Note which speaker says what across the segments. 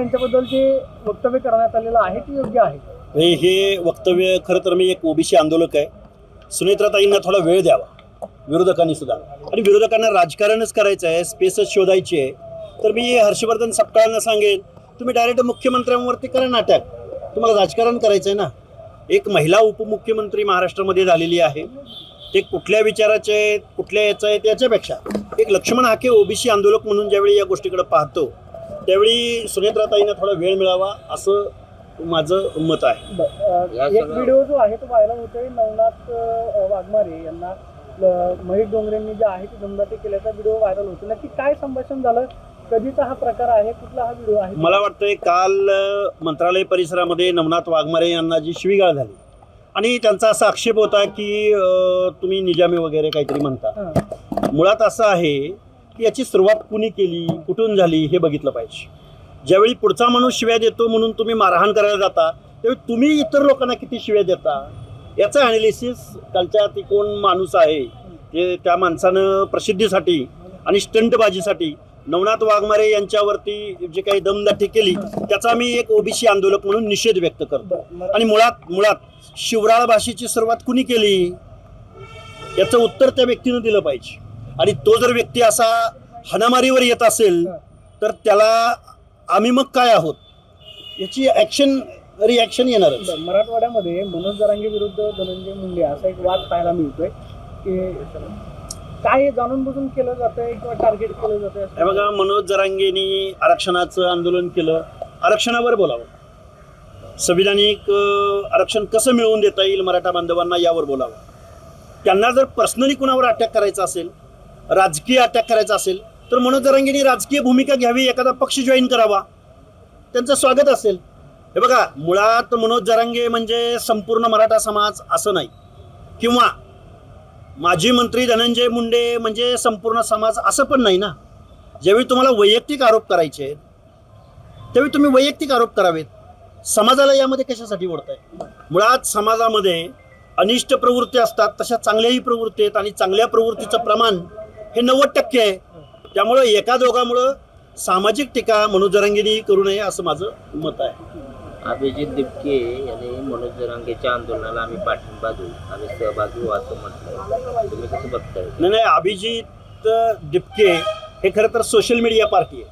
Speaker 1: यांच्याबद्दल जे वक्तव्य करण्यात आलेलं आहे ते योग्य आहे?
Speaker 2: हे वक्तव्य खरं तर मी एक ओबीसी आंदोलक आहे. सुनेत्राताईंना थोडा वेळ द्यावा विरोधकांनी सुद्धा, आणि विरोधकांना राजकारणच करायचं आहे, स्पेसच शोधायची आहे. तर मी हर्षवर्धन सपकाळांना सांगेन, तुम्ही डायरेक्ट मुख्यमंत्र्यांवरती करा नाटक. तुम्हाला राजकारण करायचं आहे ना. एक महिला उपमुख्यमंत्री महाराष्ट्रामध्ये झालेली आहे. ते कुठल्या विचाराचे आहेत, कुठल्या याचं आहे त्याच्यापेक्षा एक लक्ष्मण हाके ओबीसी आंदोलक म्हणून ज्यावेळी या गोष्टीकडे पाहतो त्यावेळी सुनेत्राताईंना थोडा वेळ मिळावा असं माझं मत आहे.
Speaker 1: एक व्हिडिओ जो आहे तो व्हायरल होतोय. नवनाथ वाघमारे यांना महेश डोंगरेंनी जे आहे ते दमदाटी केल्याचा व्हिडिओ व्हायरल होतो. नक्की काय संभाषण झालं, कधीचा हा प्रकार आहे, कुठला हा व्हिडिओ आहे?
Speaker 2: मला वाटतंय काल मंत्रालय परिसरामध्ये नवनाथ वाघमारे यांना जी शिवीगाळ झाली आणि त्यांचा असा आक्षेप होता की तुम्ही निजामी वगैरे काहीतरी म्हणता. मुळात असं आहे की याची सुरुवात कुणी केली, कुठून झाली हे बघितलं पाहिजे. ज्यावेळी पुढचा माणूस शिव्या देतो म्हणून तुम्ही मारहाण करायला जाता त्यावेळी तुम्ही इतर लोकांना किती शिव्या देता याचं ॲनालिसिस कालच्या ती कोण माणूस आहे ते त्या माणसानं प्रसिद्धीसाठी आणि स्टंटबाजीसाठी नवनाथ वाघमारे यांच्यावरती जे काही दमदाटी केली त्याचा मी एक ओबीसी आंदोलक म्हणून निषेध व्यक्त करतो. आणि मुळात शिवराळ भाषेची सुरुवात कुणी केली याचं उत्तर त्या व्यक्तीनं दिलं पाहिजे. आणि तो जर व्यक्ती असा हाणामारीवर येत असेल तर त्याला आम्ही मग काय आहोत याची रिॲक्शन येणारच.
Speaker 1: मराठवाड्यामध्ये मनोज जरांगे विरुद्ध धनंजय मुंडे असा एक वाद पाहायला मिळतोय की काय जाणून बुजून केलं जातंय किंवा टार्गेट केलं जातंय?
Speaker 2: हे बघा, मनोज जरांगेंनी आरक्षणाचं आंदोलन केलं. आरक्षणावर बोलावं, संविधानिक आरक्षण कसं मिळवून देता येईल मराठा बांधवांना यावर बोलावं. त्यांना जर पर्सनली कुणावर अटॅक करायचा असेल, राजकीय अटॅक करायचा असेल तर मनोज जरांगेंनी राजकीय भूमिका घ्यावी, एखादा पक्ष जॉईन करावा, त्यांचं स्वागत असेल. हे बघा, मुळात मनोज जरांगे म्हणजे संपूर्ण मराठा समाज असं नाही, किंवा माजी मंत्री धनंजय मुंडे म्हणजे संपूर्ण समाज असं पण नाही ना. ज्यावेळी तुम्हाला वैयक्तिक आरोप करायचे आहेत त्यावेळी तुम्ही वैयक्तिक आरोप करावेत. समाजाला यामध्ये कशासाठी ओढताय? मुळात समाजामध्ये अनिष्ट प्रवृत्ती असतात, तशा चांगल्याही प्रवृत्ती आहेत आणि चांगल्या प्रवृत्तीचं प्रमाण हे 90% आहे. त्यामुळं एका दोघांमुळं सामाजिक टीका मनोज जरांगेंनी करू नये असं माझं मत आहे.
Speaker 3: अभिजित दिपके यांनी मनोज जरांगेच्या आंदोलनाला आम्ही पाठिंबा देऊ, आम्ही सहभागी होऊ असं म्हटलं. तुम्ही कसं बघताय?
Speaker 2: नाही, अभिजित दिपके हे खरं तर सोशल मीडिया पार्टी आहे.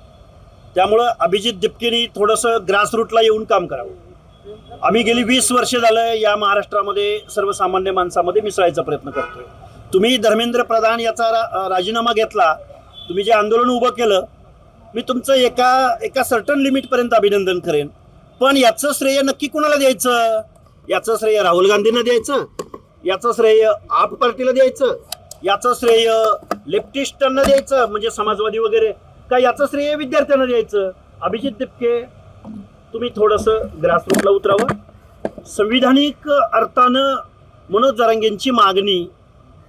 Speaker 2: त्यामुळं अभिजित दिपकेनी थोडंसं ग्रासरूटला येऊन काम करावं. आम्ही गेली 20 वर्ष झालं या महाराष्ट्रामध्ये सर्वसामान्य माणसामध्ये मिसळायचा प्रयत्न करतोय. तुम्ही धर्मेंद्र प्रधान याचा राजीनामा घेतला, तुम्ही जे आंदोलन उभं केलं, मी तुमचं एका सर्टन लिमिटपर्यंत अभिनंदन करेन. पण याचं श्रेय नक्की कुणाला द्यायचं? याचं श्रेय राहुल गांधींना द्यायचं, याचं श्रेय आप पार्टीला द्यायचं, याचं श्रेय लेफ्टिस्टांना द्यायचं म्हणजे समाजवादी वगैरे, का याचं श्रेय विद्यार्थ्यांना द्यायचं? अभिजित दिपके, तुम्ही थोडंसं ग्रासरूटला उतरावं. संविधानिक अर्थानं मनोज जरांगेंची मागणी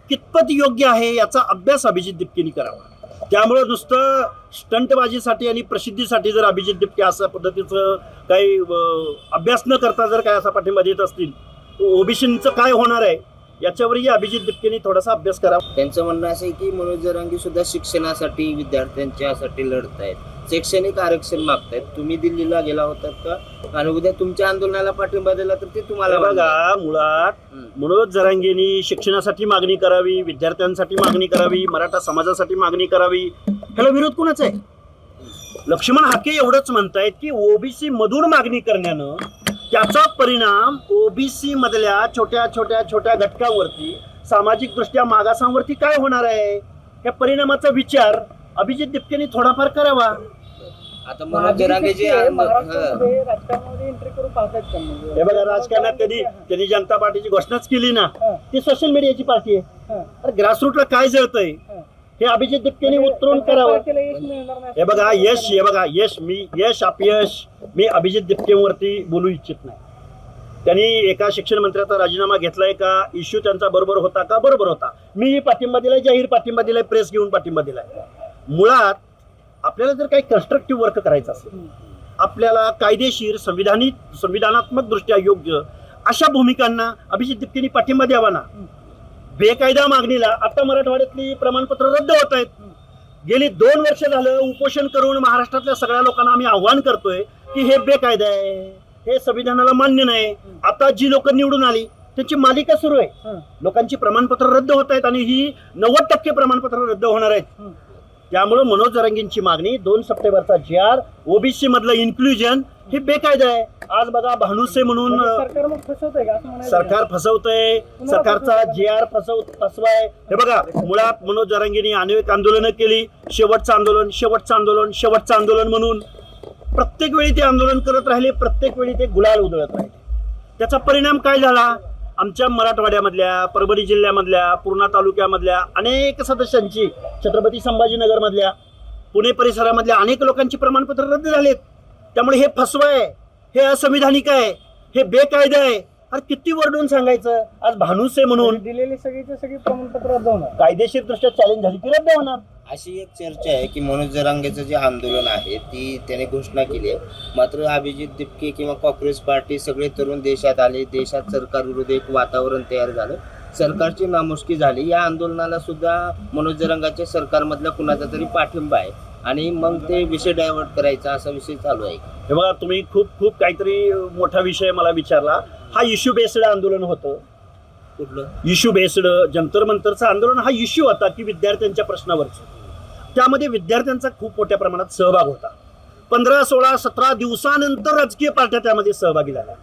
Speaker 2: कितपत योग्य आहे याचा अभ्यास अभिजित दिपकेनी करावा. त्यामुळं नुसतं स्टंटबाजीसाठी आणि प्रसिद्धीसाठी जर अभिजित दिपके अशा पद्धतीचं काही अभ्यास न करता जर काय असा पाठिंबा देत असतील तर ओबीसींचं काय होणार आहे याच्यावरही अभिजित दिपकेनी थोडासा अभ्यास करावा.
Speaker 3: त्यांचं म्हणणं असं आहे की मनोज जरांगे सुद्धा शिक्षणासाठी विद्यार्थ्यांच्यासाठी लढतायत, शैक्षणिक आरक्षण मागतायत. तुम्ही दिल्लीला गेला होतात का आणि उद्या तुमच्या आंदोलनाला पाठिंबा दिला तर ते तुम्हाला
Speaker 2: बघा, मुळात मनोज जरांगेंनी शिक्षणासाठी मागणी करावी, विद्यार्थ्यांसाठी मागणी करावी, मराठा समाजासाठी मागणी करावी. ह्याला विरोध कोणाचा आहे? लक्ष्मण हाके एवढंच म्हणतायत की ओबीसी मधून मागणी करण्यानं त्याचा परिणाम ओबीसी मधल्या छोट्या घटकांवरती, सामाजिक दृष्ट्या मागासांवरती काय होणार आहे या परिणामाचा विचार अभिजित दिपकेनी थोडाफार करावा.
Speaker 3: आता मनोज जरांगे जे
Speaker 1: राजकारणामध्ये एंट्री करून पाहतायत का?
Speaker 2: हे बघा, राजकारणात त्यांनी जनता पार्टीची घोषणाच केली ना, ती सोशल मीडियाची पार्टी आहे. ग्रासरूटला काय जळतंय हे अभिजित दिपकेनी उतरून करावं. हे बघा, यश अपयश मी अभिजित दिपकेवरती बोलू इच्छित नाही. त्यांनी एका शिक्षण मंत्र्याचा राजीनामा घेतलाय का, इश्यू त्यांचा बरोबर होता का? बरोबर होता. मी पाठिंबा दिलाय, जाहीर पाठिंबा दिलाय, प्रेस घेऊन पाठिंबा दिलाय. मुळात आपल्याला जर काही कन्स्ट्रक्टिव्ह वर्क करायचं असेल, आपल्याला कायदेशीर संविधानात्मक दृष्ट्या योग्य अशा भूमिकांना अभिजित दिपकेनी पाठिंबा द्यावा ना. बेकायदा मागणीला आता मराठवाड्यातली प्रमाणपत्र रद्द होत आहेत. गेली 2 वर्ष झालं उपोषण करून महाराष्ट्रातल्या सगळ्या लोकांना आम्ही आव्हान करतोय की हे बेकायदा आहे, हे संविधानाला मान्य नाही. आता जी लोक निवडून आली त्यांची मालिका सुरू आहे.
Speaker 1: हं.
Speaker 2: लोकांची प्रमाणपत्र रद्द होत आहेत आणि ही 90% प्रमाणपत्र रद्द होणार आहेत.
Speaker 1: हं.
Speaker 2: त्यामुळे मनोज जरांगेंची मागणी 2 सप्टेंबरचा GR ओबीसी मधलं इन्क्लुजन हे बेकायदा आहे. आज बघा भानुसे म्हणून
Speaker 1: म्हणजे सरकार मग फसवतंय का असं म्हणायचं?
Speaker 2: सरकार फसवतंय, सरकारचा GR फसवाय. हे बघा, मुळात मनोज जरांगेंनी अनेक आंदोलनं केली. शेवटचं आंदोलन म्हणून प्रत्येक वेळी ते आंदोलन करत राहिले, प्रत्येक वेळी ते गुलाल उधळत राहिले. त्याचा परिणाम काय झाला? आमच्या मराठवाड्यामधल्या, परभणी जिल्ह्यामधल्या, पूर्णा तालुक्यामधल्या अनेक सदस्यांची, छत्रपती संभाजीनगरमधल्या, पुणे परिसरामधल्या अनेक लोकांची प्रमाणपत्र रद्द झालेत. त्यामुळे हे फसवाय, हे असंविधानिक आहे, हे बेकायदा आहे. अरे किती वरडून सांगायचं? आज भानुसे म्हणून
Speaker 1: दिलेली सगळी प्रमाणपत्र रद्द होणार.
Speaker 2: कायदेशीर दृष्ट्या चॅलेंज झाली की रद्द होणार.
Speaker 3: अशी एक चर्चा आहे की मनोज जरांगेचं जे आंदोलन आहे ती त्याने घोषणा केली आहे. मात्र अभिजित दिपके किंवा काँग्रेस पार्टी सगळे तरुण देशात आले, देशात सरकारविरुद्ध एक वातावरण तयार झालं, सरकारची नामुष्की झाली. या आंदोलनाला सुद्धा मनोज जरांगेच्या सरकारमधल्या कुणाचा तरी पाठिंबा आहे आणि मग ते विषय डायव्हर्ट करायचा असा विषय चालू आहे.
Speaker 2: हे बघा, तुम्ही खूप काहीतरी मोठा विषय मला विचारला. हा इश्यू बेस्ड आंदोलन होतं.
Speaker 3: कुठलं
Speaker 2: इश्यू बेस्ड जंतर मंतरचं आंदोलन हा इश्यू होता की विद्यार्थ्यांच्या प्रश्नावरचं. त्यामध्ये विद्यार्थ्यांचा खूप मोठ्या प्रमाणात सहभाग होता. 15, 16, 17 दिवसानंतर राजकीय पार्ट्या त्यामध्ये सहभागी झाल्या.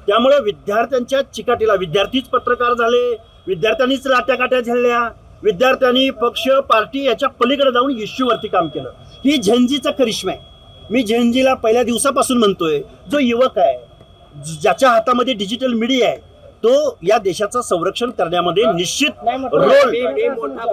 Speaker 2: त्यामुळे विद्यार्थ्यांच्या चिकाटीला विद्यार्थीच पत्रकार झाले, विद्यार्थ्यांनीच लाट्याकाट्या झेलल्या, विद्यार्थ्यांनी पक्ष पार्टी याच्या पलीकडे जाऊन इश्यूवरती काम केलं. ही झेंजीचा करिश्मा आहे. मी झेंजीला पहिल्या दिवसापासून म्हणतोय, जो युवक आहे, ज्याच्या हातामध्ये डिजिटल मीडिया आहे, तो या देशाचं संरक्षण करण्यामध्ये निश्चित
Speaker 1: नाही मग
Speaker 2: रोल
Speaker 1: हे मोठा